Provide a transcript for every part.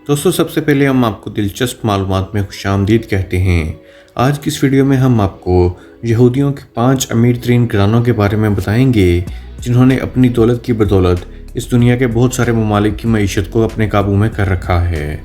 दोस्तों, सबसे पहले हम आपको दिलचस्प मालूमात में खुशामदीद कहते हैं। आज की इस वीडियो में हम आपको यहूदियों के 5 अमीर तरीन घरानों के बारे में बताएंगे जिन्होंने अपनी दौलत की बदौलत इस दुनिया के बहुत सारे ममालिक की मईशत को अपने काबू में कर रखा है।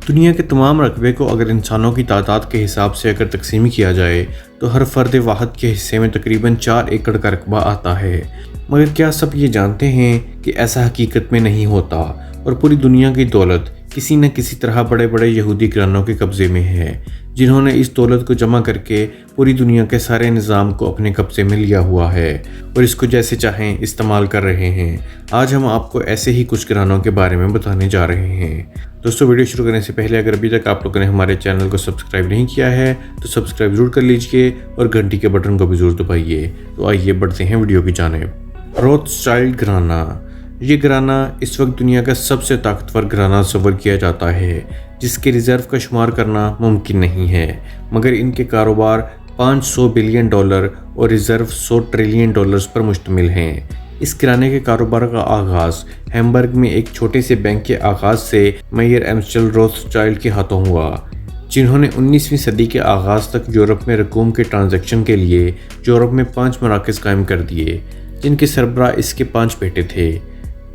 दुनिया के तमाम रकबे को अगर इंसानों की तादाद के हिसाब से अगर तकसीम किया जाए तो हर फर्द वाहद के हिस्से में तकरीबन 4 एकड़ का रकबा आता है। मगर क्या सब ये जानते हैं कि ऐसा हकीकत में नहीं होता और पूरी दुनिया की दौलत किसी न किसी तरह बड़े बड़े यहूदी घरानों के कब्ज़े में है, जिन्होंने इस दौलत को जमा करके पूरी दुनिया के सारे निज़ाम को अपने कब्ज़े में लिया हुआ है और इसको जैसे चाहें इस्तेमाल कर रहे हैं। आज हम आपको ऐसे ही कुछ घरानों के बारे में बताने जा रहे हैं। दोस्तों, वीडियो शुरू करने से पहले अगर अभी तक आप लोगों ने हमारे चैनल को सब्सक्राइब नहीं किया है तो सब्सक्राइब ज़रूर कर लीजिए और घंटी के बटन को भी ज़रूर दबाइए। तो आइए बढ़ते हैं वीडियो की जानिब। रोथस्चाइल्ड घराना। ये घराना इस वक्त दुनिया का सबसे ताकतवर घराना तस्वर किया जाता है, जिसके रिज़र्व का शुमार करना मुमकिन नहीं है, मगर इनके कारोबार $500 बिलियन और रिज़र्व $100 ट्रिलियन पर मुश्तमिल हैं। इस घराने के कारोबार का आगाज़ हैम्बर्ग में एक छोटे से बैंक के आगाज़ से मेयर एम्स्टल रोथस्चाइल्ड के हाथों हुआ, जिन्होंने 19वीं सदी के आगाज़ तक यूरोप में रकूम के ट्रांजैक्शन के लिए यूरोप में 5 मराकज़ कायम कर दिए, जिनके सरबराह इसके 5 बेटे थे।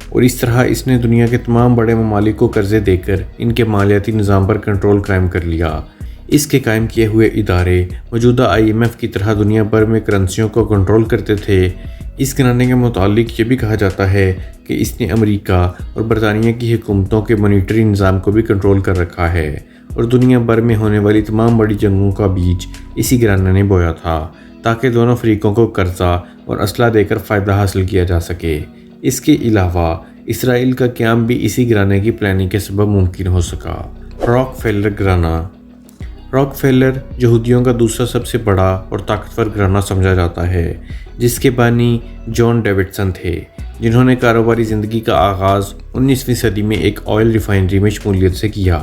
और इस तरह इसने दुनिया के तमाम बड़े ममालिक को कर्जे देकर इनके मालियाती निज़ाम पर कंट्रोल कायम कर लिया। इसके कायम किए हुए इदारे मौजूदा IMF की तरह दुनिया भर में करेंसियों को कंट्रोल करते थे। इस घराने के मुतालिक ये भी कहा जाता है कि इसने अमेरिका और बरतानिया की हुकूमतों के मॉनिटरी निज़ाम को भी कंट्रोल कर रखा है और दुनिया भर में होने वाली तमाम बड़ी जंगों का बीज इसी घराने ने बोया था, ताकि दोनों फरीकों को कर्जा और असला देकर फ़ायदा हासिल किया जा सके। इसके अलावा इसराइल का क़याम भी इसी घराने की प्लानिंग के सबब मुमकिन हो सका। रॉकफेलर घराना। रॉकफेलर यहूदियों का दूसरा सबसे बड़ा और ताकतवर घराना समझा जाता है, जिसके बानी जॉन डेविडसन थे, जिन्होंने कारोबारी ज़िंदगी का आगाज़ 19वीं सदी में एक ऑयल रिफाइनरी में शमूलियत से किया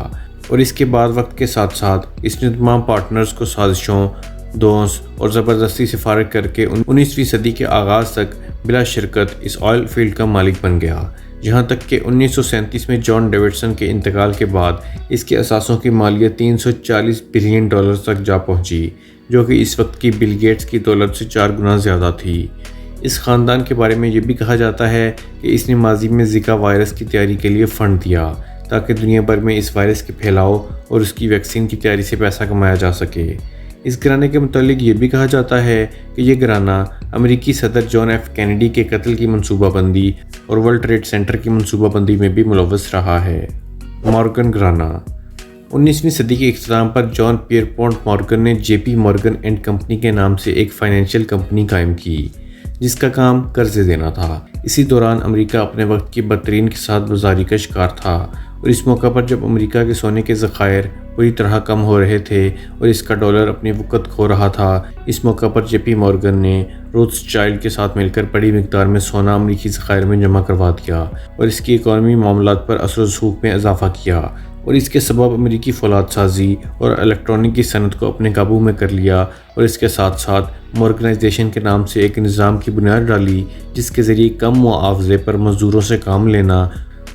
और इसके बाद वक्त के साथ साथ इसने तमाम पार्टनर्स को साजिशों, दोस्त और ज़बरदस्ती से फारिग करके 19वीं सदी के आगाज़ तक बिला शिरकत इस ऑयल फील्ड का मालिक बन गया, यहाँ तक कि 1937 में जॉन डेविडसन के इंतकाल के बाद इसके असासों की मालियत $340 बिलियन तक जा पहुँची, जो कि इस वक्त की बिल गेट्स की दौलत से 4 गुना ज़्यादा थी। इस ख़ानदान के बारे में ये भी कहा जाता है कि इसने माजी में ज़िका वायरस की तैयारी के लिए फ़ंड दिया, ताकि दुनिया भर में इस वायरस के फैलाव और उसकी वैक्सीन की तैयारी से पैसा कमाया जा सके। इस घराने के मुतालिक ये भी कहा जाता है कि यह घराना अमेरिकी सदर जॉन F कैनेडी के कत्ल की मनसूबाबंदी और वर्ल्ड ट्रेड सेंटर की मनसूबाबंदी में भी मुलव्वस रहा है। मॉर्गन घराना। 19वीं सदी के इख्तिताम पर जॉन पियरपॉन्ट मॉर्गन ने JP मॉर्गन एंड कंपनी के नाम से एक फाइनेंशियल कंपनी कायम की, जिसका काम कर्जे देना था। इसी दौरान अमेरिका अपने वक्त की बदतरीन के साथ बाजारी का शिकार था और इस मौका पर जब अमेरिका के सोने के ज़खायर पूरी तरह कम हो रहे थे और इसका डॉलर अपनी वक़्त खो रहा था, इस मौका पर JP मॉर्गन ने रोथस्चाइल्ड के साथ मिलकर बड़ी मिकदार में सोना अमेरिकी ज़खायर में जमा करवा दिया और इसकी इकॉनमी मामलात पर असर रसूख में इजाफा किया और इसके सबब अमेरिकी फौलाद साजी और इलेक्ट्रॉनिक की सनत को अपने काबू में कर लिया और इसके साथ साथ मॉर्गनाइजेशन के नाम से एक निज़ाम की बुनियाद डाली, जिसके ज़रिए कम मुआवजे पर मज़दूरों से काम लेना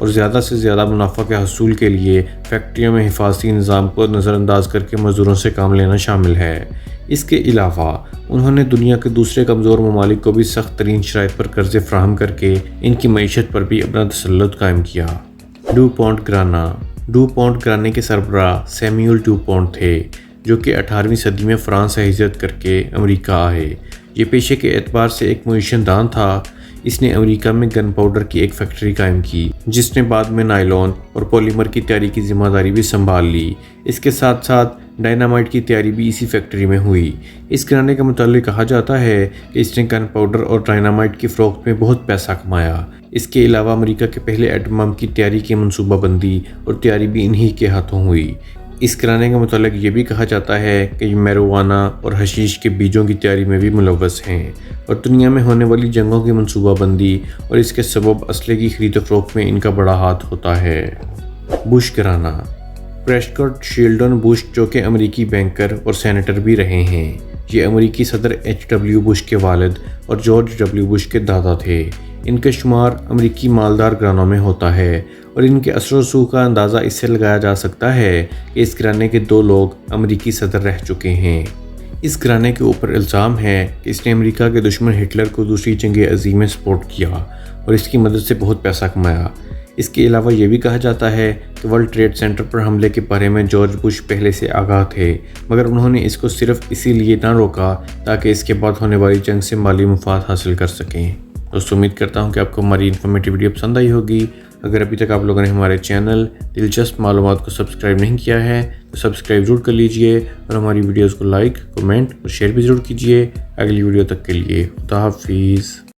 और ज़्यादा से ज़्यादा मुनाफा के हसूल के लिए फैक्ट्रियों में हिफाजती निज़ाम को नज़रअंदाज करके मज़दूरों से काम लेना शामिल है। इसके अलावा उन्होंने दुनिया के दूसरे कमज़ोर ममालिक को भी सख्त तरीन शराइत पर कर्ज़े फ्राहम करके इनकी मईशत पर भी अपना तसल्लुत कायम किया। डूपॉन्ट घराना। डूपॉन्ट घराने के सरबराह सैमुअल डूपॉन्ट थे, जो कि 18वीं सदी में फ़्रांस से हिजरत करके अमेरिका आए। ये पेशे के एतबार से एक मुइशनदान था। इसने अमेरिका में गन पाउडर की एक फैक्ट्री कायम की, जिसने बाद में नायलॉन और पॉलीमर की तैयारी की जिम्मेदारी भी संभाल ली। इसके साथ साथ डायनामाइट की तैयारी भी इसी फैक्ट्री में हुई। इस घराने के मुतालिक कहा जाता है कि इसने गन पाउडर और डायनामाइट की फ़रोख्त में बहुत पैसा कमाया। इसके अलावा अमेरिका के पहले एटम बम की तैयारी की मनसूबाबंदी और तैयारी भी इन्हीं के हाथों हुई। इस घराने के मुतालिक ये भी कहा जाता है कि मैरिजुआना और हशीश के बीजों की तैयारी में भी मुलव्वस हैं और दुनिया में होने वाली जंगों की मनसूबाबंदी और इसके सबब असले की खरीद फरोख्त में इनका बड़ा हाथ होता है। बुश घराना। प्रेस्कॉट शील्डन बुश, जो कि अमेरिकी बैंकर और सेनेटर भी रहे हैं, ये अमेरिकी सदर HW बुश के वालिद और जॉर्ज W बुश के दादा थे। इनका शुमार अमेरिकी मालदार घरानों में होता है اور ان کے اثر و رسوخ کا اندازہ اس سے لگایا جا سکتا ہے کہ اس گھرانے کے 2 لوگ امریکی صدر رہ چکے ہیں۔ اس گھرانے کے اوپر الزام ہے کہ اس نے امریکہ کے دشمن ہٹلر کو دوسری جنگ عظیم میں سپورٹ کیا اور اس کی مدد سے بہت پیسہ کمایا۔ اس کے علاوہ یہ بھی کہا جاتا ہے کہ ورلڈ ٹریڈ سینٹر پر حملے کے بارے میں جارج بش پہلے سے آگاہ تھے، مگر انہوں نے اس کو صرف اسی لیے نہ روکا تاکہ اس کے بعد ہونے والی جنگ سے مالی مفاد حاصل کر سکیں۔ دوستو امید کرتا ہوں کہ آپ کو ہماری انفارمیٹیو ویڈیو پسند آئی ہوگی۔ اگر ابھی تک آپ لوگوں نے ہمارے چینل دلچسپ معلومات کو سبسکرائب نہیں کیا ہے تو سبسکرائب ضرور کر لیجئے اور ہماری ویڈیوز کو لائک، کمنٹ اور شیئر بھی ضرور کیجئے۔ اگلی ویڈیو تک کے لیے خدا حافظ۔